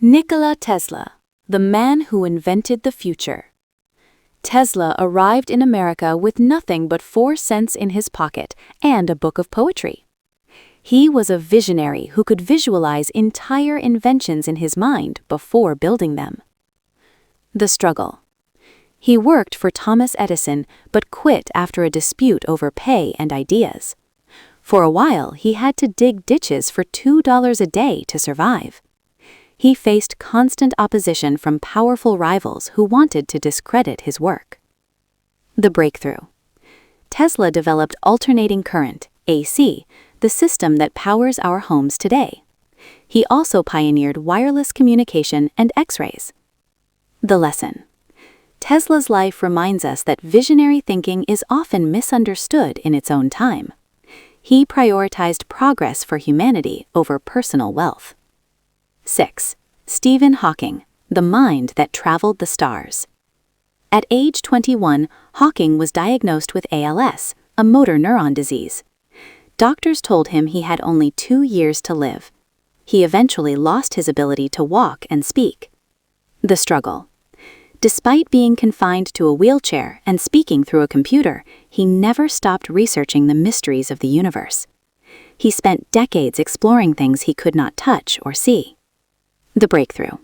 Nikola Tesla, the man who invented the future. Tesla arrived in America with nothing but 4 cents in his pocket and a book of poetry. He was a visionary who could visualize entire inventions in his mind before building them. The struggle. He worked for Thomas Edison but quit after a dispute over pay and ideas. For a while, he had to dig ditches for $2 a day to survive. He faced constant opposition from powerful rivals who wanted to discredit his work. The breakthrough. Tesla developed alternating current, AC, the system that powers our homes today. He also pioneered wireless communication and X-rays. The lesson. Tesla's life reminds us that visionary thinking is often misunderstood in its own time. He prioritized progress for humanity over personal wealth. 6. Stephen Hawking, the mind that traveled the stars. At age 21, Hawking was diagnosed with ALS, a motor neuron disease. Doctors told him he had only 2 years to live. He eventually lost his ability to walk and speak. The struggle. Despite being confined to a wheelchair and speaking through a computer, he never stopped researching the mysteries of the universe. He spent decades exploring things he could not touch or see. The breakthrough.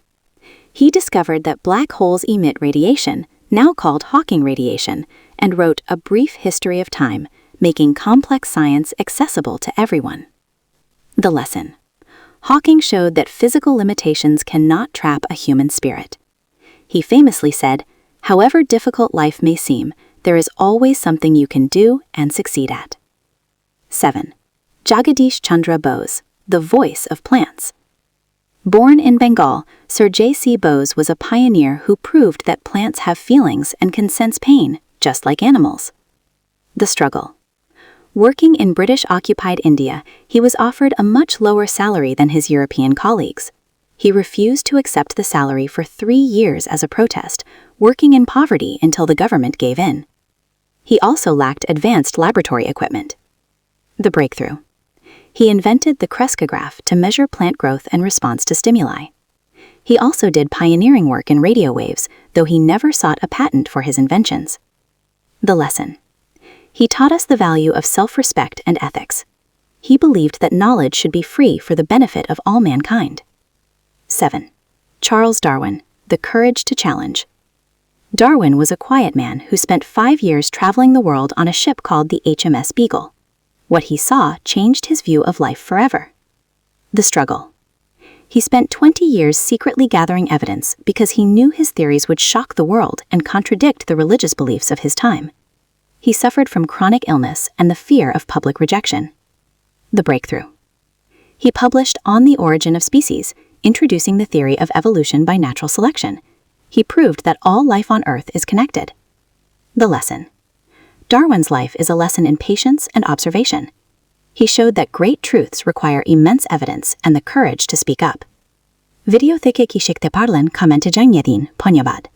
He discovered that black holes emit radiation, now called Hawking radiation, and wrote A Brief History of Time, making complex science accessible to everyone. The lesson. Hawking showed that physical limitations cannot trap a human spirit. He famously said, "However difficult life may seem, there is always something you can do and succeed at." 7. Jagadish Chandra Bose, the voice of plants. Born in Bengal, Sir J.C. Bose was a pioneer who proved that plants have feelings and can sense pain, just like animals. The struggle. Working in British-occupied India, he was offered a much lower salary than his European colleagues. He refused to accept the salary for 3 years as a protest, working in poverty until the government gave in. He also lacked advanced laboratory equipment. The breakthrough. He invented the crescograph to measure plant growth and response to stimuli. He also did pioneering work in radio waves, though he never sought a patent for his inventions. The lesson. He taught us the value of self-respect and ethics. He believed that knowledge should be free for the benefit of all mankind. 7. Charles Darwin, the courage to challenge. Darwin was a quiet man who spent 5 years traveling the world on a ship called the HMS Beagle. What he saw changed his view of life forever. The struggle. He spent 20 years secretly gathering evidence because he knew his theories would shock the world and contradict the religious beliefs of his time. He suffered from chronic illness and the fear of public rejection. The breakthrough. He published On the Origin of Species, introducing the theory of evolution by natural selection. He proved that all life on Earth is connected. The lesson. Darwin's life is a lesson in patience and observation. He showed that great truths require immense evidence and the courage to speak up. Video থেকে কি শিখতে পারলেন কমেন্টে জানিয়ে দিন। ধন্যবাদ।